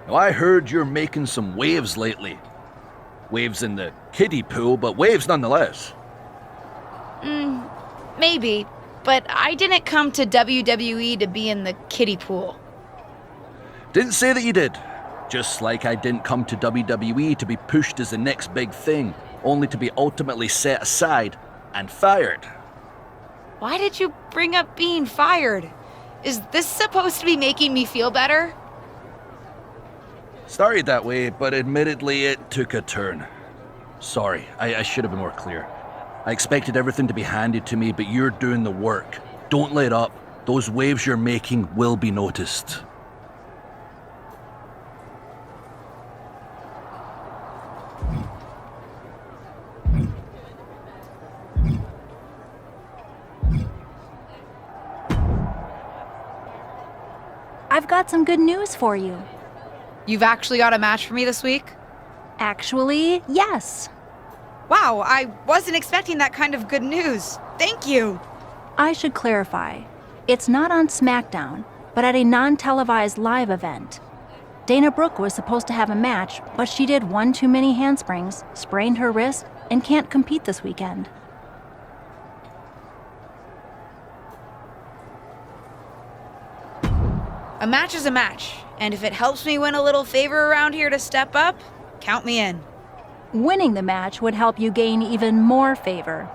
Now, I heard you're making some waves lately. Waves in the kiddie pool, but waves nonetheless. Maybe, but I didn't come to WWE to be in the kiddie pool. Didn't say that you did. Just like I didn't come to WWE to be pushed as the next big thing, only to be ultimately set aside and fired. Why did you bring up being fired? Is this supposed to be making me feel better? Started that way, but admittedly it took a turn. Sorry, I should have been more clear. I expected everything to be handed to me, but you're doing the work. Don't let up. Those waves you're making will be noticed. I've got some good news for you. You've actually got a match for me this week? Actually, yes. Wow, I wasn't expecting that kind of good news. Thank you. I should clarify. It's not on SmackDown, but at a non-televised live event. Dana Brooke was supposed to have a match, but she did one too many handsprings, sprained her wrist, and can't compete this weekend. A match is a match, and if it helps me win a little favor around here to step up, count me in. Winning the match would help you gain even more favor.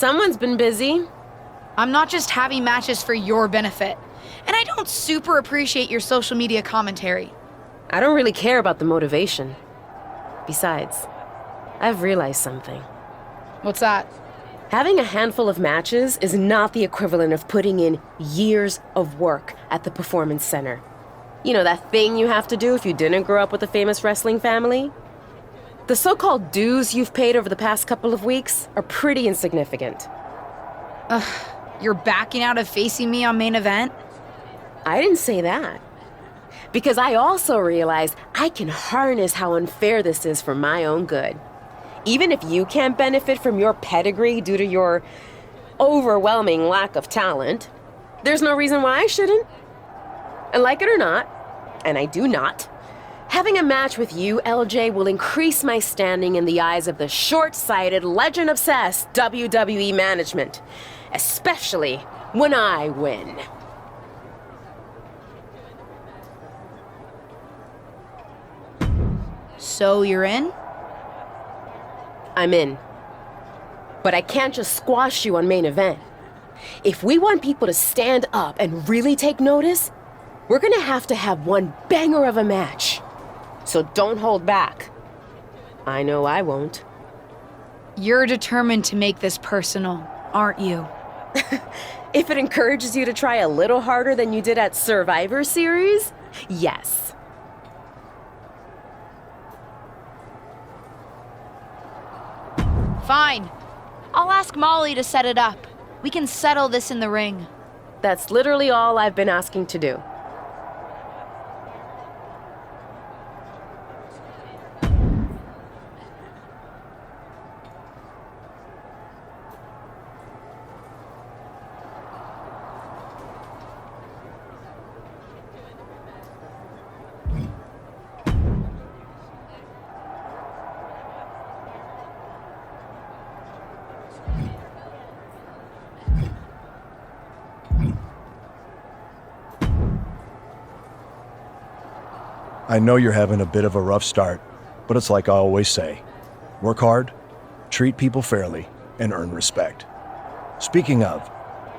Someone's been busy. I'm not just having matches for your benefit. And I don't super appreciate your social media commentary. I don't really care about the motivation. Besides, I've realized something. What's that? Having a handful of matches is not the equivalent of putting in years of work at the performance center. You know, that thing you have to do if you didn't grow up with a famous wrestling family? The so-called dues you've paid over the past couple of weeks are pretty insignificant. You're backing out of facing me on main event? I didn't say that. Because I also realized I can harness how unfair this is for my own good. Even if you can't benefit from your pedigree due to your overwhelming lack of talent, there's no reason why I shouldn't. And like it or not, and I do not, having a match with you, LJ, will increase my standing in the eyes of the short-sighted, legend-obsessed WWE management. Especially when I win. So you're in? I'm in. But I can't just squash you on main event. If we want people to stand up and really take notice, we're gonna have to have one banger of a match. So don't hold back. I know I won't. You're determined to make this personal, aren't you? If it encourages you to try a little harder than you did at Survivor Series, yes. Fine. I'll ask Molly to set it up. We can settle this in the ring. That's literally all I've been asking to do. I know you're having a bit of a rough start, but it's like I always say, work hard, treat people fairly, and earn respect. Speaking of,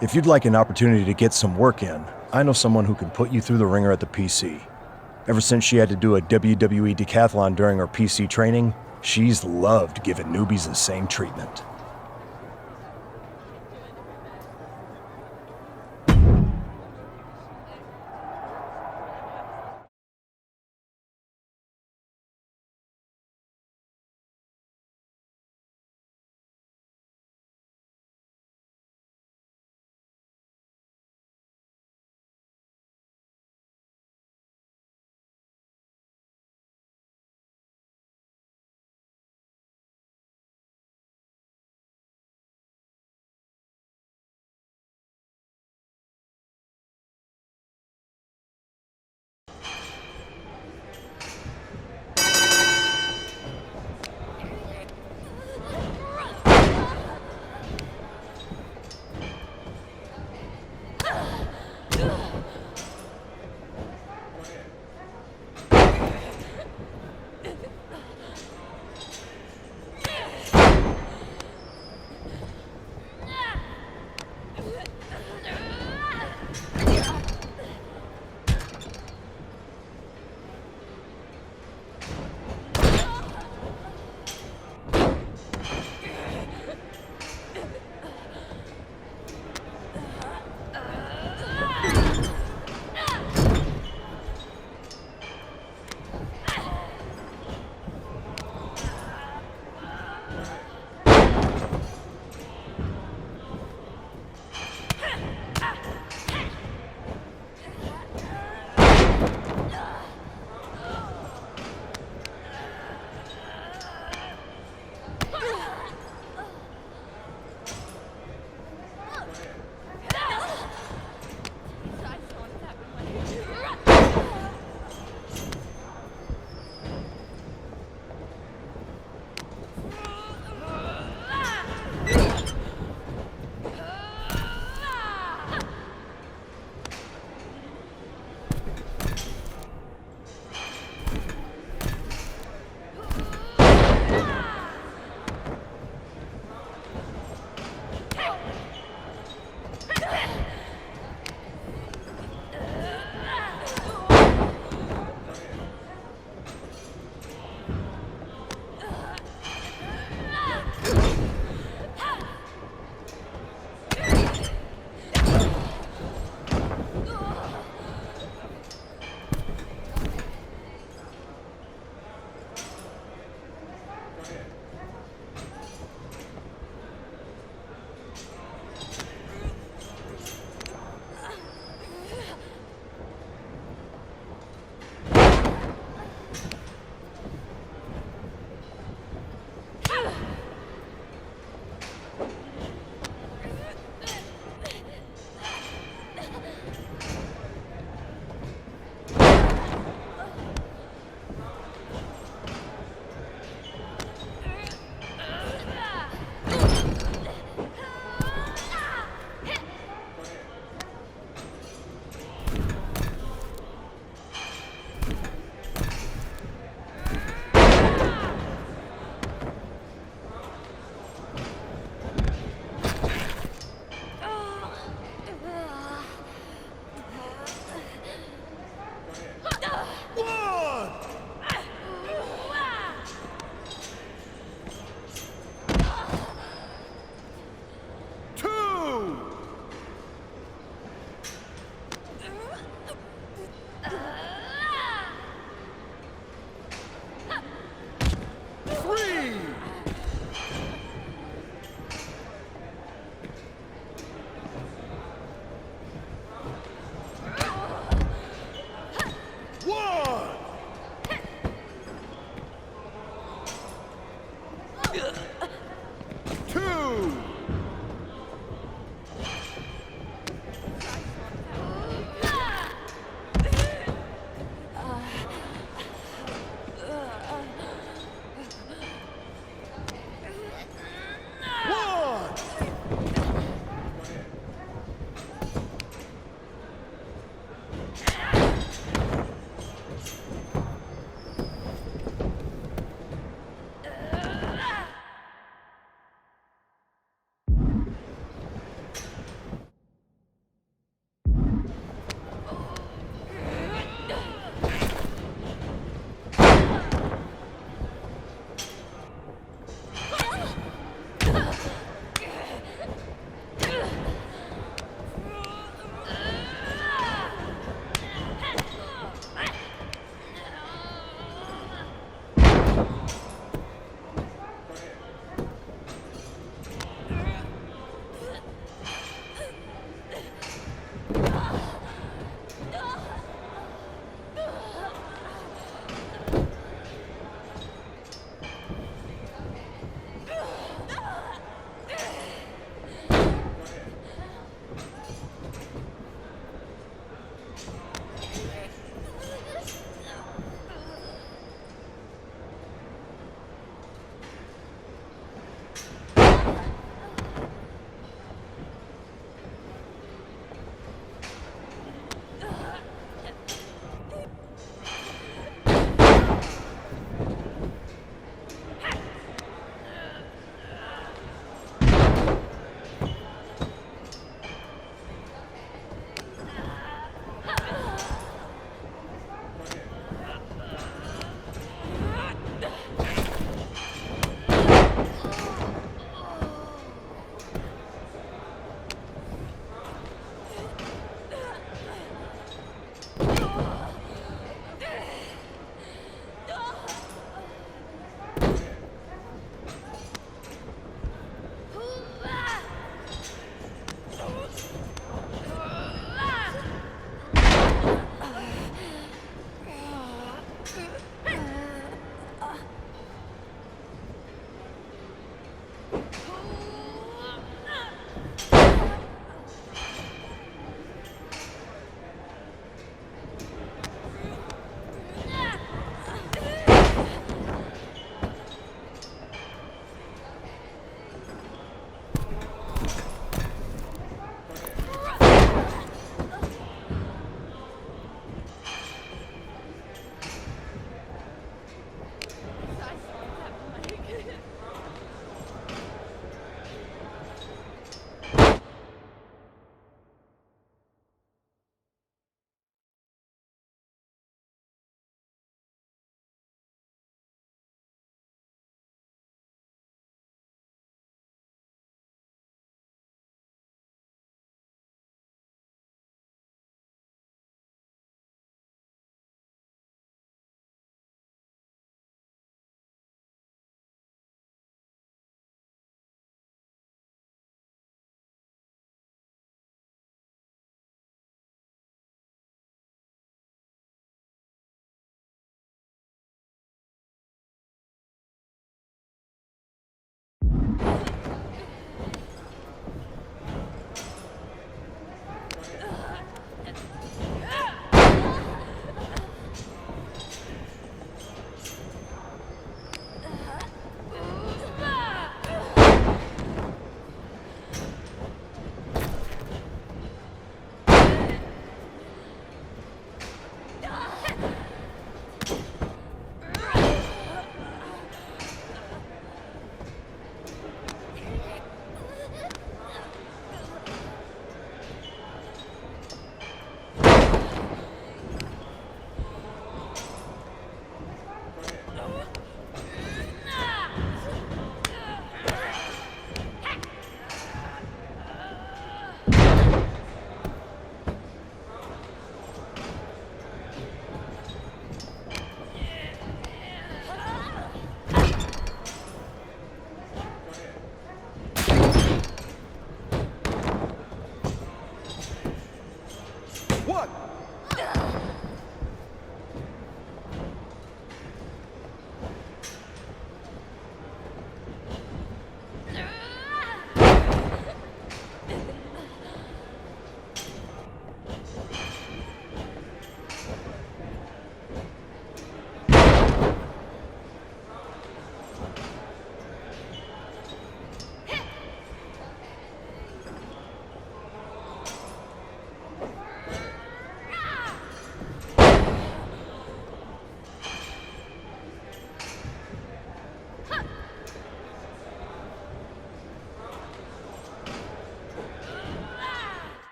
if you'd like an opportunity to get some work in, I know someone who can put you through the ringer at the PC. Ever since she had to do a WWE decathlon during her PC training, she's loved giving newbies the same treatment.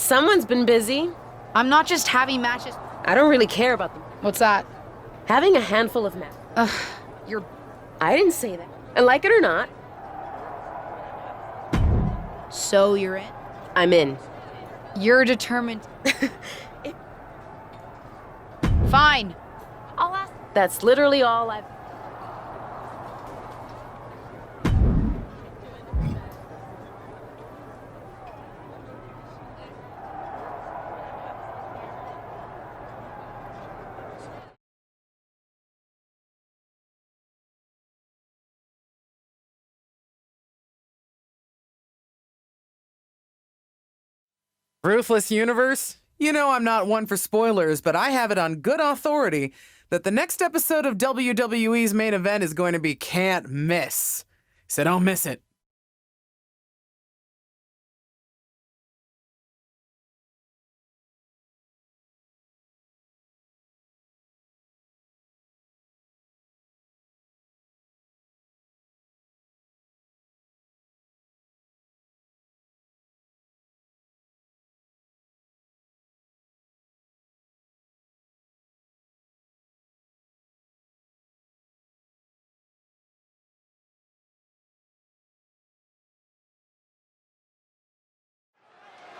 Someone's been busy. I'm not just having matches. I don't really care about them. What's that? Having a handful of matches. You're... I didn't say that. And like it or not, So you're in? I'm in. You're determined. Fine. I'll ask. That's literally all I've... Ruthless Universe? You know I'm not one for spoilers, but I have it on good authority that the next episode of WWE's main event is going to be can't miss. So don't miss it.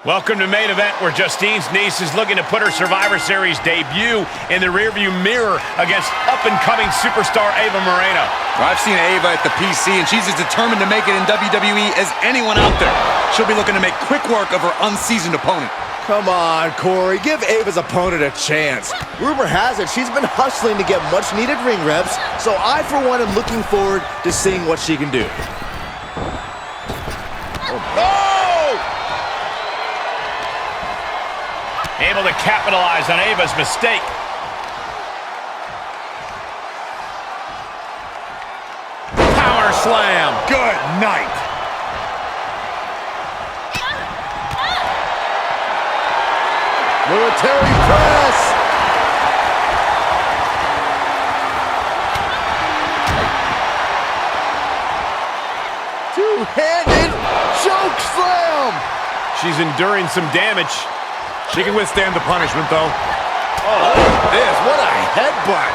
Welcome to Main Event, where Justine's niece is looking to put her Survivor Series debut in the rearview mirror against up-and-coming superstar Ava Moreno. Well, I've seen Ava at the PC, and she's as determined to make it in WWE as anyone out there. She'll be looking to make quick work of her unseasoned opponent. Come on, Corey. Give Ava's opponent a chance. Rumor has it she's been hustling to get much-needed ring reps, so I, for one, am looking forward to seeing what she can do. Able to capitalize on Ava's mistake. Power slam. Good night. Military press. Two-handed choke slam. She's enduring some damage. She can withstand the punishment, though. Oh, look at this. What a headbutt.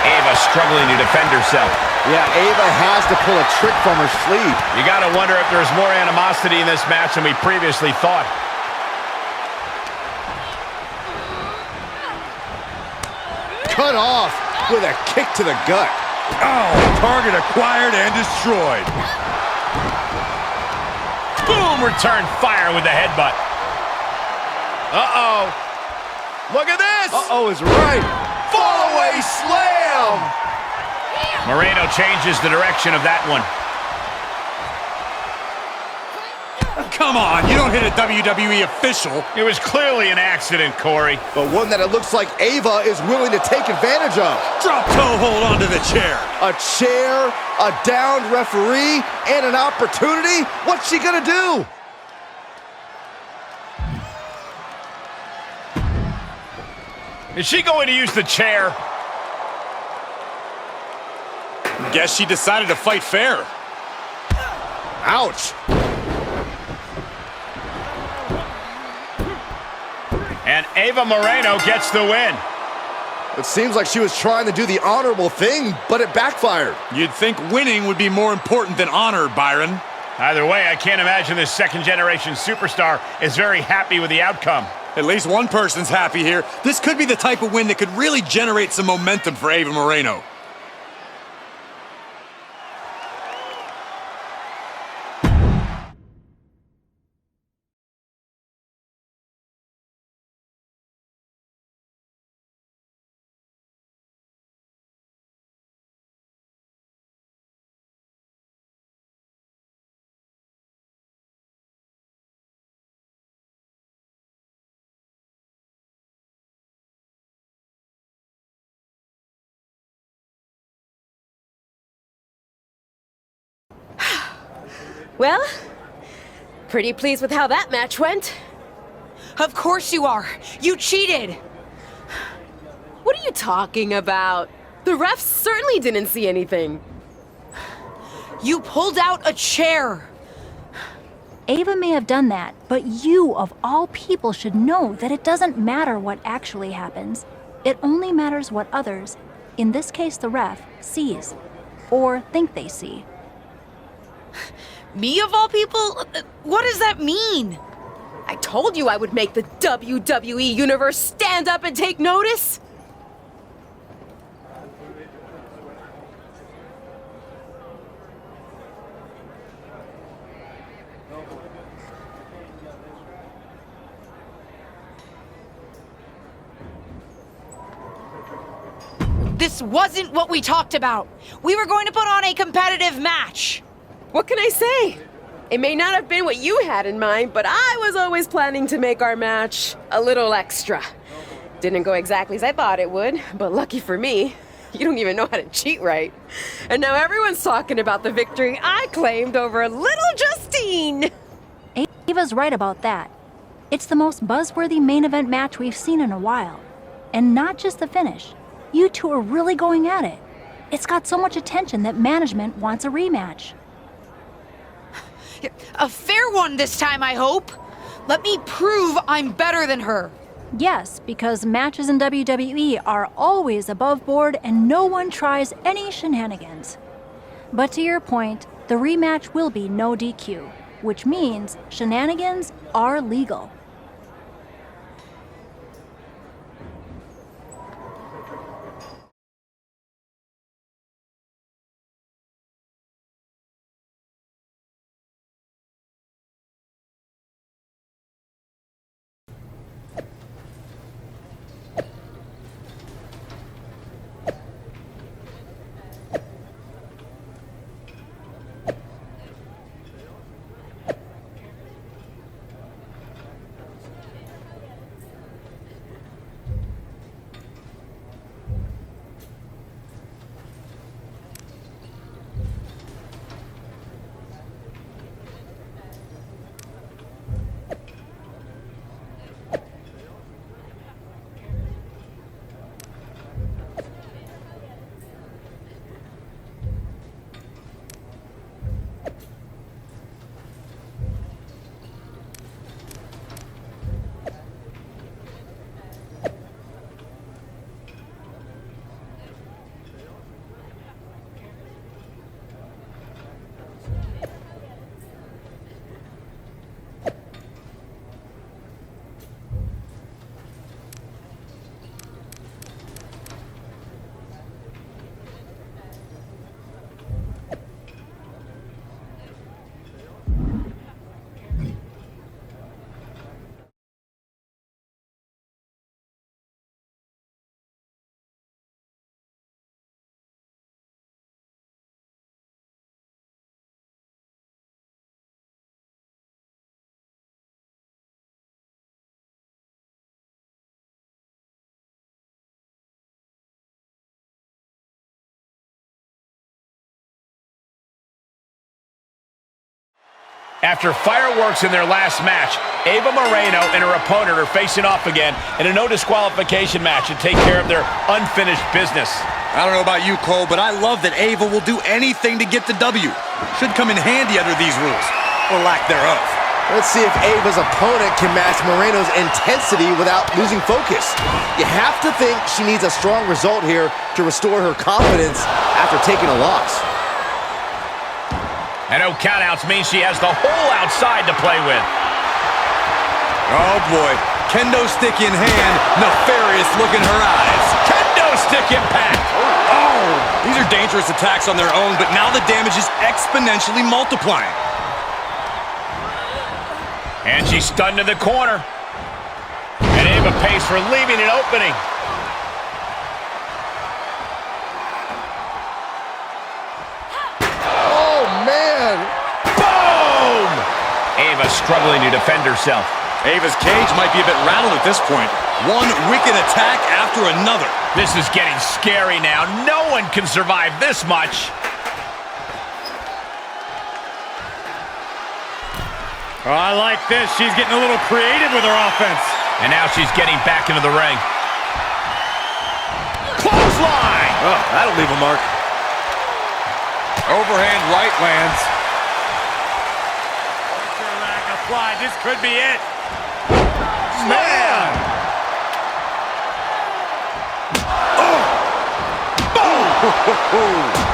Ava struggling to defend herself. Yeah, Ava has to pull a trick from her sleeve. You gotta wonder if there's more animosity in this match than we previously thought. Cut off with a kick to the gut. Oh, target acquired and destroyed. Boom! Return fire with the headbutt. Uh-oh. Look at this! Uh-oh is right. Fall away slam! Moreno changes the direction of that one. Come on, you don't hit a WWE official. It was clearly an accident, Corey. But one that it looks like Ava is willing to take advantage of. Drop toe hold onto the chair. A chair, a downed referee, and an opportunity? What's she gonna do? Is she going to use the chair? Guess she decided to fight fair. Ouch. And Ava Moreno gets the win. It seems like she was trying to do the honorable thing, but it backfired. You'd think winning would be more important than honor, Byron. Either way, I can't imagine this second-generation superstar is very happy with the outcome. At least one person's happy here. This could be the type of win that could really generate some momentum for Ava Moreno. Well, pretty pleased with how that match went. Of course you are. You cheated. What are you talking about? The refs certainly didn't see anything. You pulled out a chair. Ava may have done that, but you, of all people, should know that it doesn't matter what actually happens. It only matters what others, in this case the ref, sees, or think they see. Me of all people? What does that mean? I told you I would make the WWE Universe stand up and take notice. This wasn't what we talked about. We were going to put on a competitive match. What can I say? It may not have been what you had in mind, but I was always planning to make our match a little extra. Didn't go exactly as I thought it would, but lucky for me, you don't even know how to cheat right. And now everyone's talking about the victory I claimed over little Justine. Ava's right about that. It's the most buzzworthy main event match we've seen in a while. And not just the finish. You two are really going at it. It's got so much attention that management wants a rematch. A fair one this time, I hope. Let me prove I'm better than her. Yes, because matches in WWE are always above board and no one tries any shenanigans. But to your point, the rematch will be no DQ, which means shenanigans are legal. After fireworks in their last match, Ava Moreno and her opponent are facing off again in a no disqualification match to take care of their unfinished business. I don't know about you, Cole, but I love that Ava will do anything to get the W. Should come in handy under these rules, or lack thereof. Let's see if Ava's opponent can match Moreno's intensity without losing focus. You have to think she needs a strong result here to restore her confidence after taking a loss. And no countouts means she has the whole outside to play with. Oh boy, kendo stick in hand, nefarious look in her eyes. Kendo stick impact. Oh, these are dangerous attacks on their own, but now the damage is exponentially multiplying. And she's stunned in the corner. And Ava pays for leaving an opening. Ava struggling to defend herself. Ava's cage might be a bit rattled at this point. One wicked attack after another. This is getting scary now. No one can survive this much. Oh, I like this. She's getting a little creative with her offense. And now she's getting back into the ring. Clothesline! Oh, that'll leave a mark. Overhand right lands. Pressure rack applied. This could be it. Man! Oh! Boom!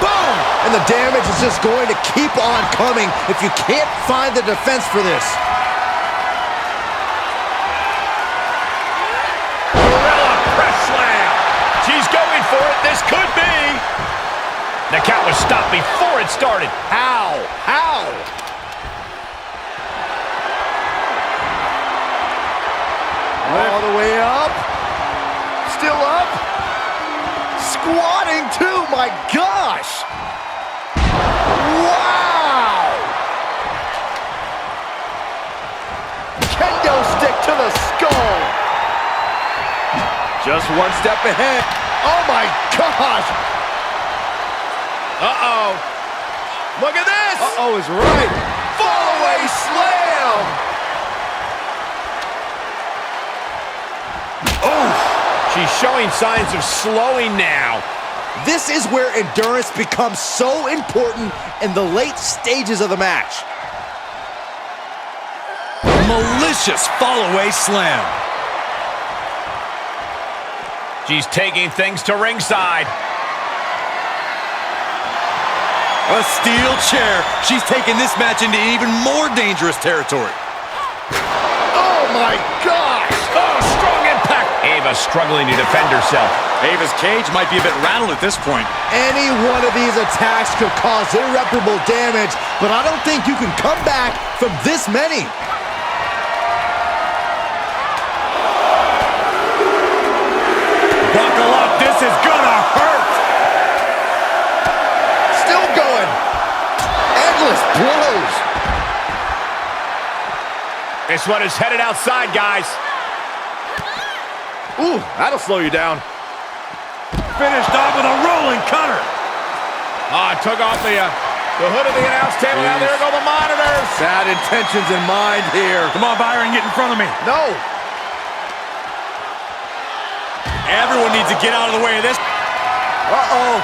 Boom! And the damage is just going to keep on coming if you can't find the defense for this. Press slam. She's going for it. This could be. The count was stopped before it started. How? How? All the way up. Still up. Squatting too, my gosh. Wow. Kendo stick to the skull. Just one step ahead. Oh my gosh. Uh-oh. Look at this. Uh-oh is right. Fall away slam. Oh. She's showing signs of slowing now. This is where endurance becomes so important in the late stages of the match. Malicious fall-away slam. She's taking things to ringside. A steel chair. She's taking this match into even more dangerous territory. Oh my gosh! Oh, strong impact. Ava struggling to defend herself. Ava's cage might be a bit rattled at this point. Any one of these attacks could cause irreparable damage, but I don't think you can come back from this many. Buckle up. This is gonna hurt. Still going. Endless blows. This one is headed outside, guys. Ooh, that'll slow you down. Finished off with a rolling cutter. Took off the hood of the announce table. Now there go the monitors. Bad intentions in mind here. Come on, Byron, get in front of me. No. Everyone needs to get out of the way of this. Uh-oh.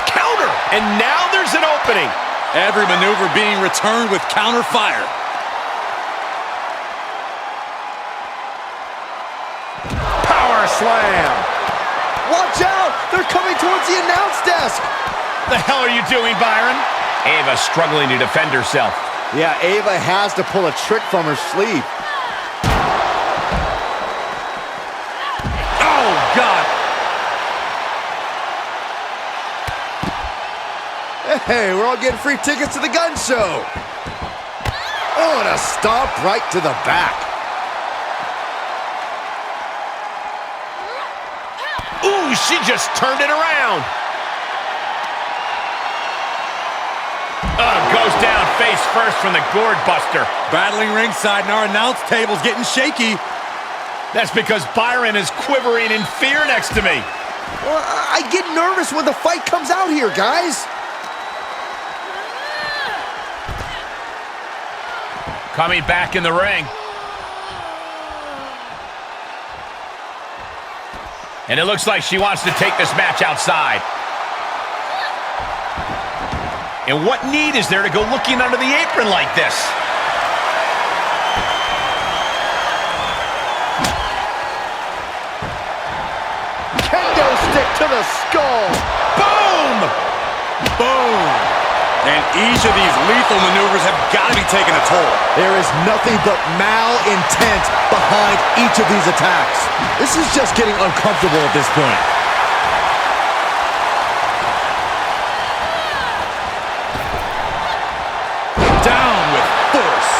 Counter. And now there's an opening. Every maneuver being returned with counter fire. Power slam. Watch out! They're coming towards the announce desk. The hell are you doing, Byron? Ava struggling to defend herself. Yeah, Ava has to pull a trick from her sleeve. Oh, God. Hey, we're all getting free tickets to the gun show. Oh, and a stomp right to the back. Ooh, she just turned it around. Goes down face first from the gourd buster. Battling ringside and our announce table's getting shaky. That's because Byron is quivering in fear next to me. Well, I get nervous when the fight comes out here, guys. Coming back in the ring. And it looks like she wants to take this match outside. And what need is there to go looking under the apron like this? Kendo stick to the skull. Boom! Boom! And each of these lethal maneuvers have got to be taking a toll. There is nothing but malintent behind each of these attacks. This is just getting uncomfortable at this point. Down with force.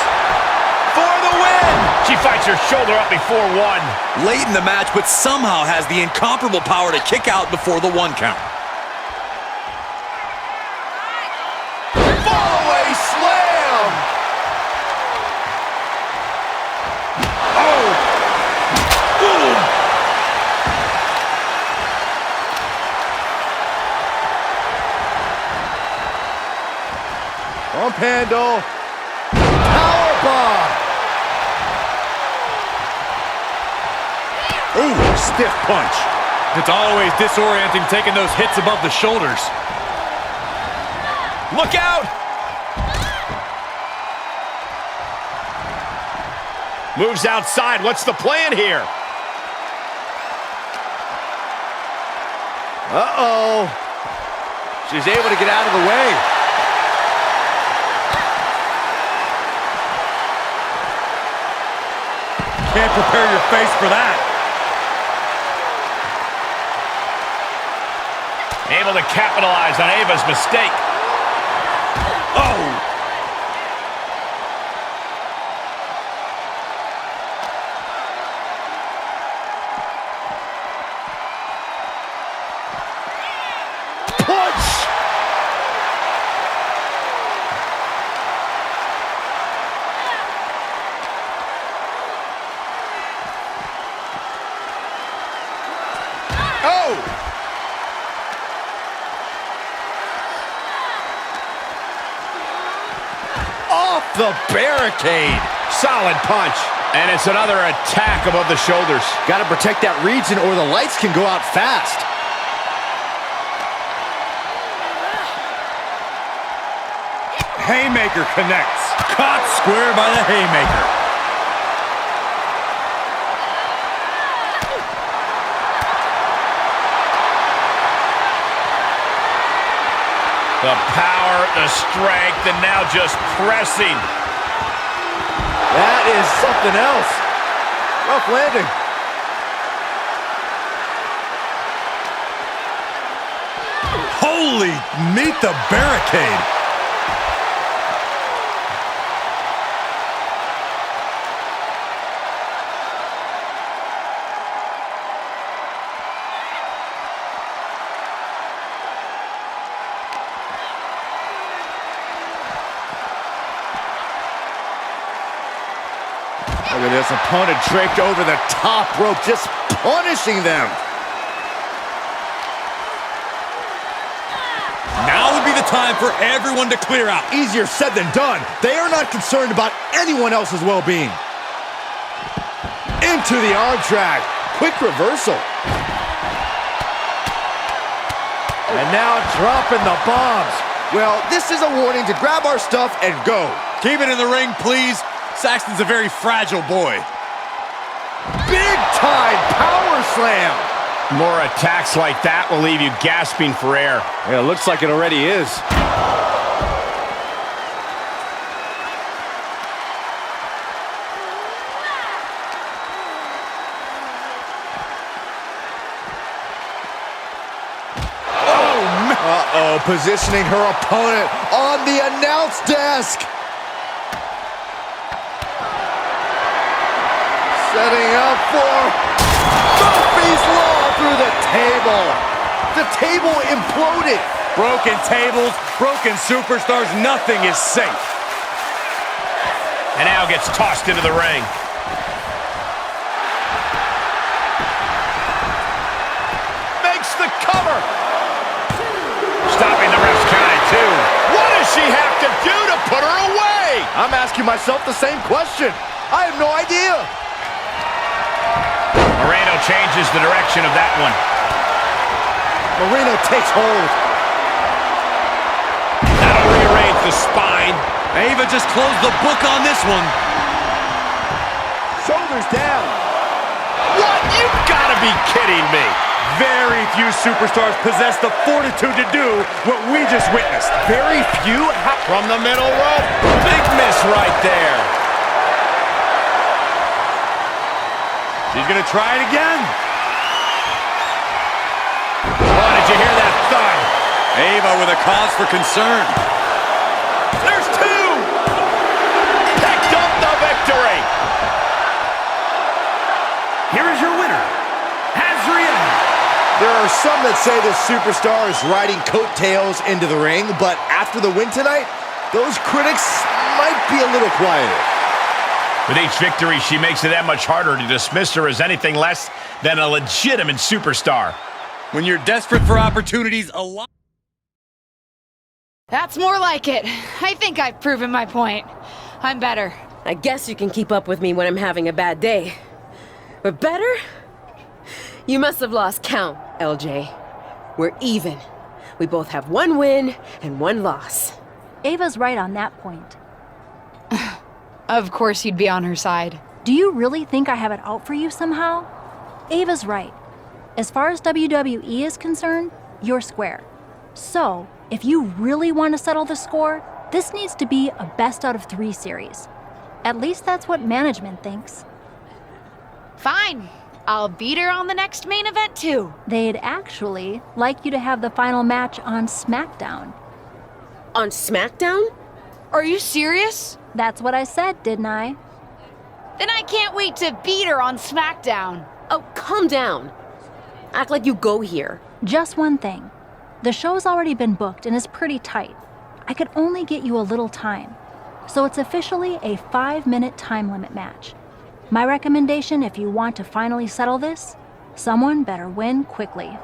For the win! She fights her shoulder up before one. Late in the match, but somehow has the incomparable power to kick out before the 1 count. Fallaway slam! Oh! Ooh. Bump handle. Powerbomb! Ooh, stiff punch. It's always disorienting taking those hits above the shoulders. Look out! Moves outside. What's the plan here? Uh-oh. She's able to get out of the way. Can't prepare your face for that. Able to capitalize on Ava's mistake. Oh! The barricade. Solid punch. And it's another attack above the shoulders. Got to protect that region or the lights can go out fast. Haymaker connects. Caught square by the haymaker. The power, the strength, and now just pressing. That is something else. Rough landing. Holy, meet the barricade. Look at this opponent draped over the top rope, just punishing them. Now would be the time for everyone to clear out. Easier said than done. They are not concerned about anyone else's well-being. Into the arm drag. Quick reversal. And now dropping the bombs. Well, this is a warning to grab our stuff and go. Keep it in the ring, please. Saxton's a very fragile boy. Big time power slam. More attacks like that will leave you gasping for air. Yeah, it looks like it already is. Uh-oh, positioning her opponent on the announce desk. Setting up for Murphy's Law through the table. The table imploded. Broken tables, broken superstars, nothing is safe. And now gets tossed into the ring. Makes the cover. Stopping the ref's count at 2. What does she have to do to put her away? I'm asking myself the same question. I have no idea. Moreno changes the direction of that one. Moreno takes hold. That'll rearrange the spine. Ava just closed the book on this one. Shoulders down. What? You've got to be kidding me. Very few superstars possess the fortitude to do what we just witnessed. Very few? From the middle rope. Big miss right there. She's gonna try it again. Oh, did you hear that thud? Ava with a cause for concern. There's 2. Picked up the victory. Here is your winner, Azriel. There are some that say this superstar is riding coattails into the ring, but after the win tonight, those critics might be a little quieter. With each victory, she makes it that much harder to dismiss her as anything less than a legitimate superstar. When you're desperate for opportunities, a lot. That's more like it. I think I've proven my point. I'm better. I guess you can keep up with me when I'm having a bad day. But better? You must have lost count, LJ. We're even. We both have 1 win and 1 loss. Ava's right on that point. Of course you'd be on her side. Do you really think I have it out for you somehow? Ava's right. As far as WWE is concerned, you're square. So, if you really want to settle the score, this needs to be a best out of 3 series. At least that's what management thinks. Fine. I'll beat her on the next main event too. They'd actually like you to have the final match on SmackDown. On SmackDown? Are you serious? That's what I said, didn't I? Then I can't wait to beat her on SmackDown. Oh, calm down. Act like you go here. Just one thing. The show's already been booked and is pretty tight. I could only get you a little time. So it's officially a 5-minute time limit match. My recommendation, if you want to finally settle this, someone better win quickly.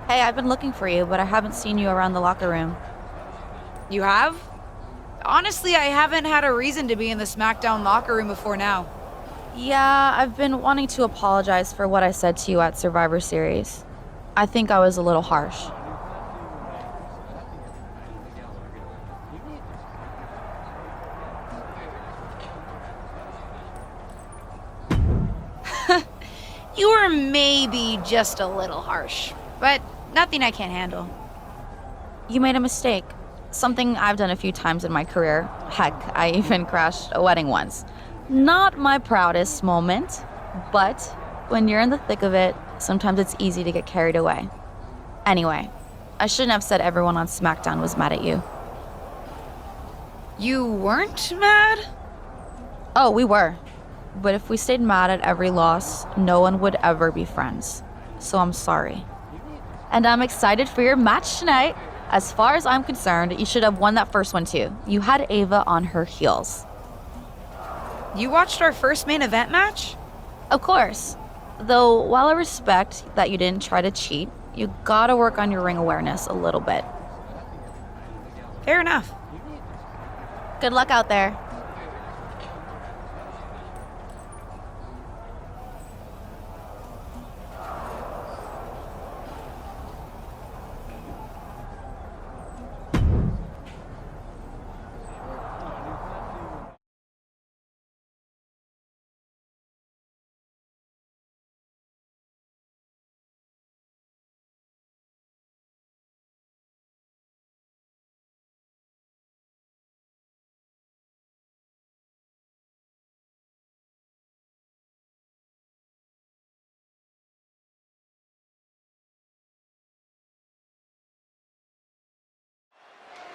Hey, I've been looking for you, but I haven't seen you around the locker room. You have? Honestly, I haven't had a reason to be in the SmackDown locker room before now. Yeah, I've been wanting to apologize for what I said to you at Survivor Series. I think I was a little harsh. You were maybe just a little harsh, but nothing I can't handle. You made a mistake. Something I've done a few times in my career. Heck, I even crashed a wedding once. Not my proudest moment, but when you're in the thick of it, sometimes it's easy to get carried away. Anyway, I shouldn't have said everyone on SmackDown was mad at you. You weren't mad? Oh, we were. But if we stayed mad at every loss, no one would ever be friends. So I'm sorry. And I'm excited for your match tonight. As far as I'm concerned, you should have won that first one too. You had Ava on her heels. You watched our first main event match? Of course. Though, while I respect that you didn't try to cheat, you gotta work on your ring awareness a little bit. Fair enough. Good luck out there.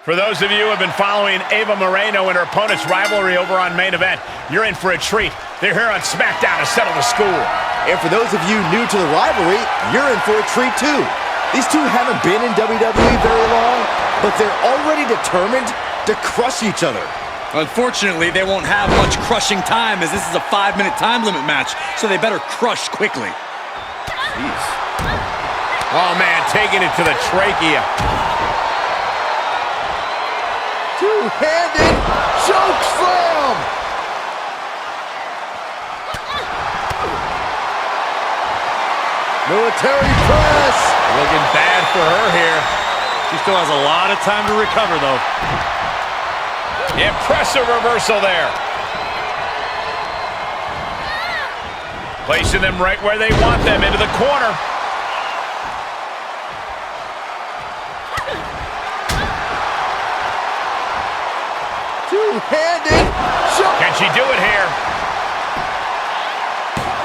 For those of you who have been following Ava Moreno and her opponent's rivalry over on Main Event, you're in for a treat. They're here on SmackDown to settle the score. And for those of you new to the rivalry, you're in for a treat too. These two haven't been in WWE very long, but they're already determined to crush each other. Unfortunately, they won't have much crushing time as this is a 5-minute time limit match, so they better crush quickly. Jeez. Oh man, taking it to the trachea. Two-handed choke slam! Military press! Looking bad for her here. She still has a lot of time to recover, though. Impressive reversal there. Placing them right where they want them, into the corner. Two-handed choke! Can she do it here?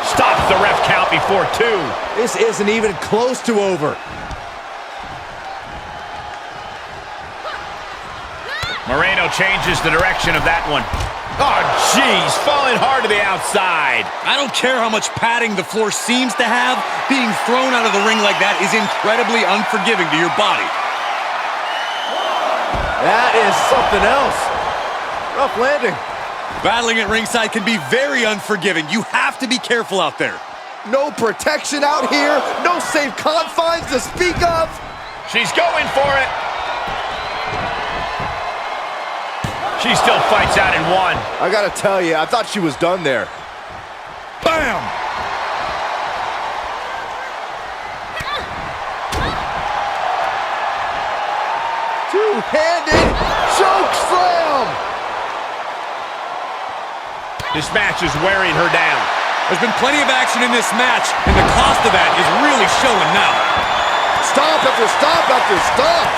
Stops the ref count before 2. This isn't even close to over. Moreno changes the direction of that one. Oh, jeez, falling hard to the outside. I don't care how much padding the floor seems to have, being thrown out of the ring like that is incredibly unforgiving to your body. That is something else. Rough landing. Battling at ringside can be very unforgiving. You have to be careful out there. No protection out here. No safe confines to speak of. She's going for it. She still fights out in one. I gotta tell you, I thought she was done there. Bam! Two-handed choke slam. This match is wearing her down. There's been plenty of action in this match, and the cost of that is really showing now. Stomp after stomp after stomp.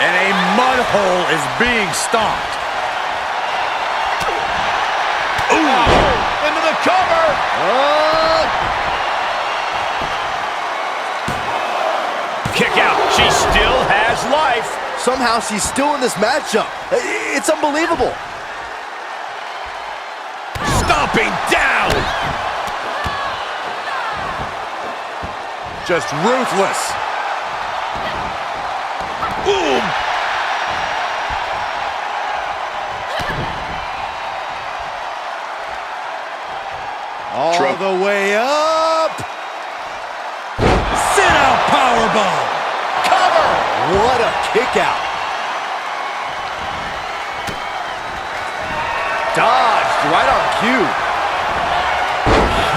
And a mud hole is being stomped. Ooh! Oh, into the cover! Kick out. She still has life. Somehow she's still in this matchup. It's unbelievable. Stomping down. Just ruthless. Boom. All the way up. Sit-out powerbomb. Cover. What a kick out. Dodged right on cue.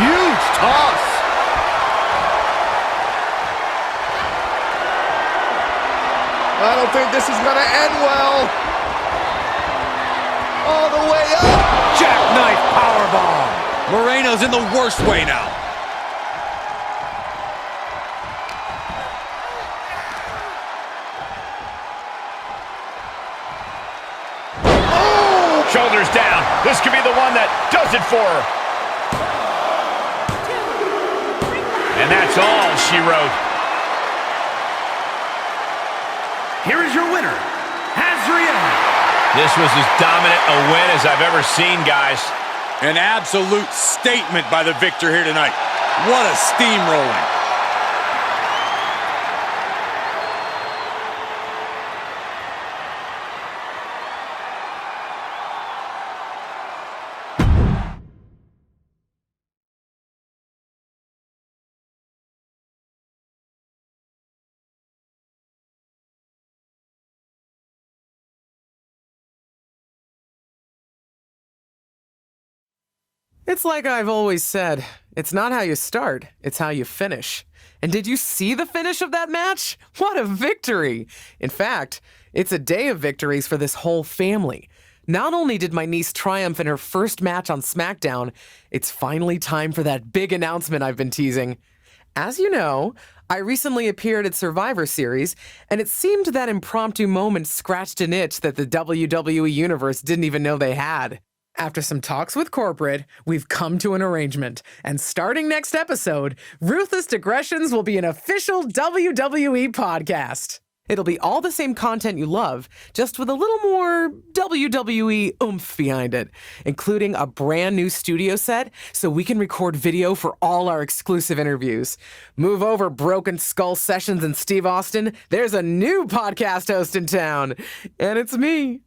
Huge toss. I don't think this is gonna end well. All the way up. Jackknife powerbomb. Moreno's in the worst way now. Oh! Shoulders down. This could be the one that does it for her. And that's all she wrote. Here is your winner, Azriel. This was as dominant a win as I've ever seen, guys. An absolute statement by the victor here tonight. What a steamrolling. It's like I've always said, it's not how you start, it's how you finish. And did you see the finish of that match? What a victory! In fact, it's a day of victories for this whole family. Not only did my niece triumph in her first match on SmackDown, it's finally time for that big announcement I've been teasing. As you know, I recently appeared at Survivor Series, and it seemed that impromptu moment scratched an itch that the WWE Universe didn't even know they had. After some talks with corporate, we've come to an arrangement, and starting next episode, Ruthless Digressions will be an official WWE podcast. It'll be all the same content you love, just with a little more WWE oomph behind it, including a brand new studio set so we can record video for all our exclusive interviews. Move over, Broken Skull Sessions and Steve Austin. There's a new podcast host in town, and it's me.